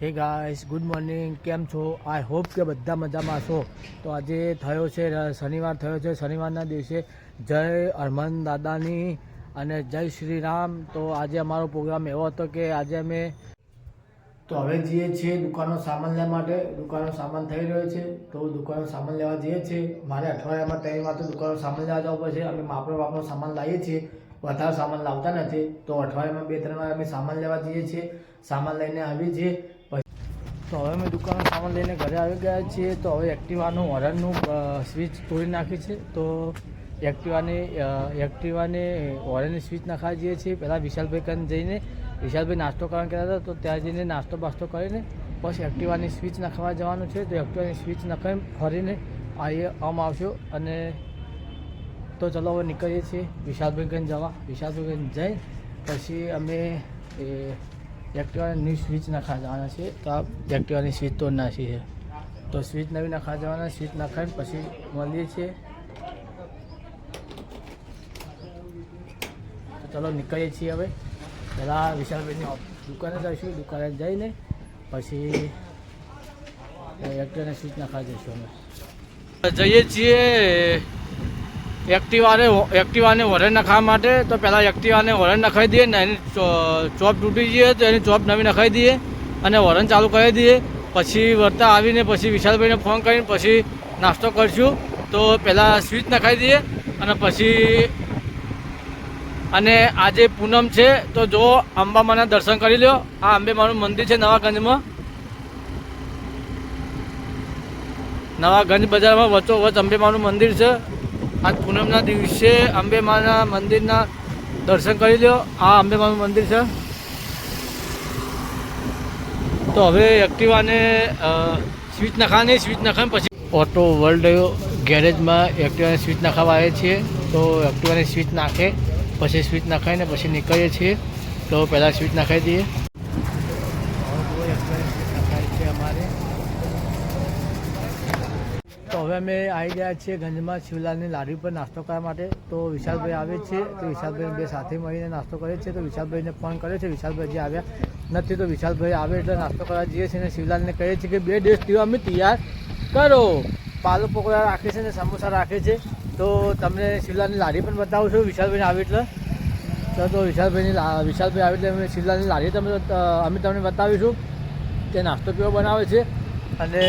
હે guys, good morning. કેમ છો? આઈ હોપ કે બધા મજામાં છો. તો આજે થયો છે શનિવાર થયો છે. શનિવારના દિવસે જય હનુમાન દાદાની અને જય શ્રી રામ. તો આજે અમારો પ્રોગ્રામ એવો હતો કે આજે અમે હવે જઈએ છીએ દુકાનનો સામાન લેવા માટે. દુકાનનો સામાન થઈ રહ્યો છે તો દુકાનનો સામાન લેવા જઈએ છીએ. મારે અઠવાડિયામાં 3 વાર તો દુકાનનો સામાન લેવા જવું પડશે. અમે માપનો સામાન લાવીએ છીએ, વધારે સામાન લાવતા નથી. તો અઠવાડિયામાં 2-3 વાર અમે સામાન લેવા જઈએ છીએ. સામાન લઈને આવીએ છીએ. તો હવે અમે દુકાનનો સામાન લઈને ઘરે આવી ગયા છીએ. તો હવે એક્ટિવાનું હોરનનું સ્વિચ તોડી નાખી છે. તો એક્ટિવાને હોરનની સ્વિચ નાખવા જઈએ છીએ. પહેલાં વિશાલભાઈ કરીને જઈને વિશાલભાઈ નાસ્તો કરવાનું કહેતા હતા. તો ત્યાં જઈને નાસ્તો બાસ્તો કરીને પછી એક્ટિવાની સ્વિચ નાખવા જવાનું છે. તો એક્ટિવાની સ્વિચ નાખીને ફરીને આમ આવશું. અને તો ચલો હવે નીકળીએ છીએ વિશાલભાઈ કરીને જવા. વિશાલભાઈ કરીને જઈ પછી અમે એક્ટિવાની ન્યૂ સ્વિચ નાખવા જવાના છે. તો આ એક્ટિવાની સ્વિચ તોડી નાખી છે. તો સ્વિચ નવી નાખવા જવાના. સ્વિચ નાખાઈને પછી મળીએ છીએ. તો ચલો નીકળીએ છીએ હવે. પહેલાં વિશાલભાઈની દુકાને જઈશું. દુકાને જઈને પછી એક્ટિવાની સ્વિચ નાખવા જઈશું અમે. જઈએ છીએ એક્ટિવાને હોરન નખાવા માટે. તો પહેલાં એક્ટિવાને હોરન નખાવી દઈએ ને એની ચોપ તૂટી જઈએ તો એની ચોપ નવી નખાવી દઈએ અને હોરન ચાલુ કરી દઈએ. પછી વળતા આવીને પછી વિશાલભાઈને ફોન કરીને પછી નાસ્તો કરીશું. તો પહેલાં સ્વિચ નખાવી દઈએ અને પછી અને આજે પૂનમ છે તો જો અંબામાના દર્શન કરી લો. આ અંબેમાનું મંદિર છે નવાગંજમાં. નવાગંજ બજારમાં વચ્ચોવચ્ચ અંબેમાનું મંદિર છે. આજ પૂનમના દિવસે અંબેમાના મંદિરના દર્શન કરી લો. આ અંબેમાનું મંદિર છે. તો હવે એક્ટિવાને સ્વિચ નખાવાની. સ્વિચ નખાવીને પછી ઓટો વર્લ્ડ ગેરેજમાં એક્ટિવાને સ્વિચ નખાવા આવે છીએ. તો એક્ટિવાને સ્વિચ નાખે પછી સ્વિચ નખાવીને પછી નીકળીએ છીએ. તો પહેલાં સ્વિચ નખાવી દઈએ. તો હવે અમે આવી ગયા છીએ ગંજમાં શિવલાલની લારી પર નાસ્તો કરવા માટે. તો વિશાલભાઈ આવે છે. તો વિશાલભાઈ બે સાથે મળીને નાસ્તો કરે છે. તો વિશાલભાઈને ફોન કરે છે. વિશાલભાઈ જે આવ્યા નથી. તો વિશાલભાઈ આવે એટલે નાસ્તો કરવા જઈએ છીએ અને શિવલાલને કહીએ છીએ કે 2 ડિશ અમે તૈયાર કરો. પાલક પકોડા રાખે છે અને સમોસા રાખે છે. તો તમને શિવલાલની લારી પણ બતાવું છું વિશાલભાઈને આવે એટલે. તો વિશાલભાઈ આવે એટલે અમે શિવલાલની લારી અમે તમને બતાવીશું કે નાસ્તો કેવો બનાવે છે. અને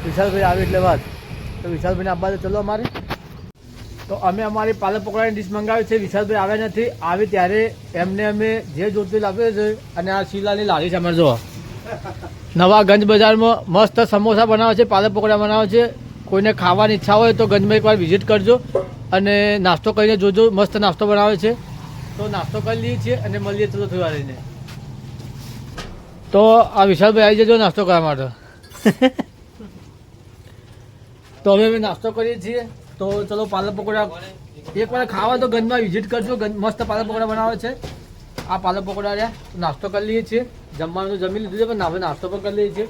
વિશાલભાઈ આવે એટલે વાત. તો વિશાલભાઈને આપવા તો ચલો અમારે. તો અમે અમારી પાલક પકોડાની ડીશ મંગાવી છે. વિશાલભાઈ આવ્યા નથી. આવે ત્યારે એમને અમે જે જોતું લાવીએ છીએ. અને આ શિવલાલની લારી છે અમારે જો નવા ગંજ બજારમાં મસ્ત સમોસા બનાવે છે, પાલક પકોડા બનાવે છે. કોઈને ખાવાની ઈચ્છા હોય તો ગંજમાં એકવાર વિઝિટ કરજો અને નાસ્તો કરીને જોજો. મસ્ત નાસ્તો બનાવે છે. તો નાસ્તો કરી લઈએ છીએ અને મળીએ ચલો થોડી વાર રહીને. તો આ વિશાલભાઈ આવી જજો નાસ્તો કરવા માટે. તો હવે અમે નાસ્તો કરીએ છીએ. તો ચલો પાલક પકોડા એકવાર ખાવા તો ગંજમાં વિઝિટ કરજો. મસ્ત પાલક પકોડા બનાવે છે. આ પાલક પકોડા રહ્યા. તો નાસ્તો કરી લઈએ છીએ. જમવાનું તો જમી લીધું છે પણ આપણે નાસ્તો પણ કરી લઈએ છીએ.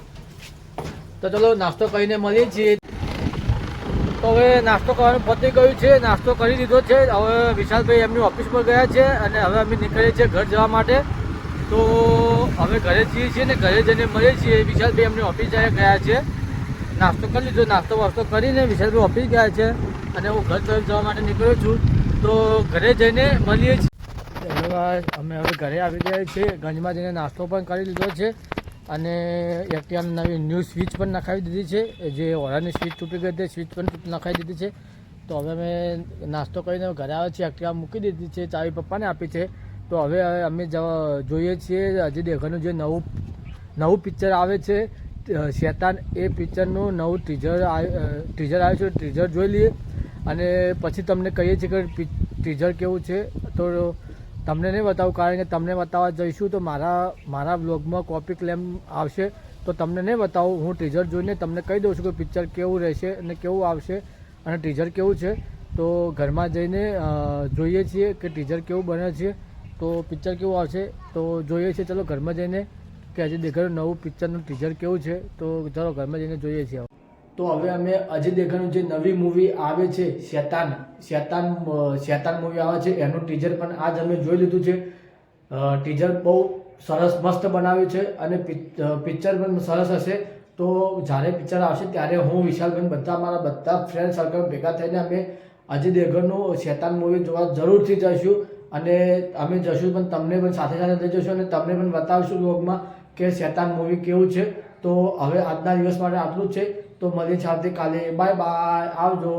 તો ચલો નાસ્તો કરીને મળીએ છીએ. તો હવે નાસ્તો કરવાનું પતી ગયું છે. નાસ્તો કરી લીધો છે. હવે વિશાલભાઈ એમની ઓફિસ પર ગયા છે અને હવે અમે નીકળીએ છીએ ઘર જવા માટે. તો હવે ઘરે જઈએ છીએ ને ઘરે જઈને મળીએ છીએ. વિશાલભાઈ એમની ઓફિસ ગયા છે. નાસ્તો કરી લીધો. નાસ્તો વાસ્તો કરીને વિશાલભાઈ ઓફિસ ગયા છે અને હું ઘર તરફ જવા માટે નીકળ્યો છું. તો ઘરે જઈને મળીએ છીએ. અમે હવે ઘરે આવી ગયા છીએ. ગંજમાં જઈને નાસ્તો પણ કરી લીધો છે અને એક્ટિવાની નવી ન્યૂ સ્વિચ પણ નખાવી દીધી છે. જે હોરનની સ્વિચ તૂટી ગઈ હતી સ્વિચ પણ નખાવી દીધી છે. તો હવે અમે નાસ્તો કરીને ઘરે આવ્યા છીએ. એક્ટિવા મૂકી દીધી છે. ચાવી પપ્પાને આપી છે. તો હવે અમે જોઈએ છીએ અજય દેવગનનું જે નવું પિક્ચર આવે છે શેતાન. એ પિક્ચરનું નવું ટીઝર આવ્યું છે. ટીઝર જોઈ લઈએ અને પછી તમને કહીએ છીએ કે ટીઝર કેવું છે. તો તમને નહીં બતાવું કારણ કે તમને બતાવવા જઈશું તો મારા બ્લોગમાં કોપી ક્લેમ આવશે. તો તમને નહીં બતાવું. હું ટીઝર જોઈને તમને કહી દઉં છું કે પિક્ચર કેવું રહેશે અને કેવું આવશે અને ટીઝર કેવું છે. તો ઘરમાં જઈને જોઈએ છીએ કે ટીઝર કેવું બને છે. તો પિક્ચર કેવું આવશે તો જોઈએ છીએ. ચલો ઘરમાં જઈને કે અજય દેવગનનું નવું પિક્ચરનું ટીઝર કેવું છે. તો ચલો ઘરમાં જઈને જોઈએ છીએ. તો હવે અમે અજય દેવગનનું જે નવી મૂવી આવે છે શેતાન મૂવી આવે છે એનું ટીઝર પણ આજ અમે જોઈ લીધું છે. ટીઝર બહુ સરસ મસ્ત બનાવ્યું છે અને પિક્ચર પણ સરસ હશે. તો જ્યારે પિક્ચર આવશે ત્યારે હું વિશાલભાઈ બધા મારા બધા ફ્રેન્ડ સર્કલ ભેગા થઈને અમે અજય દેવગનનું શેતાન મૂવી જોવા જરૂરથી જઈશું. અને અમે જઈશું પણ તમને પણ સાથે સાથે લઈ જઈશું અને તમને પણ બતાવીશું વ્લોગમાં કે શેતાન મૂવી કેવું છે. તો હવે આજના દિવસ માટે આટલું જ છે. તો મળીએ છીએ આવતીકાલે. બાય બાય, આવજો.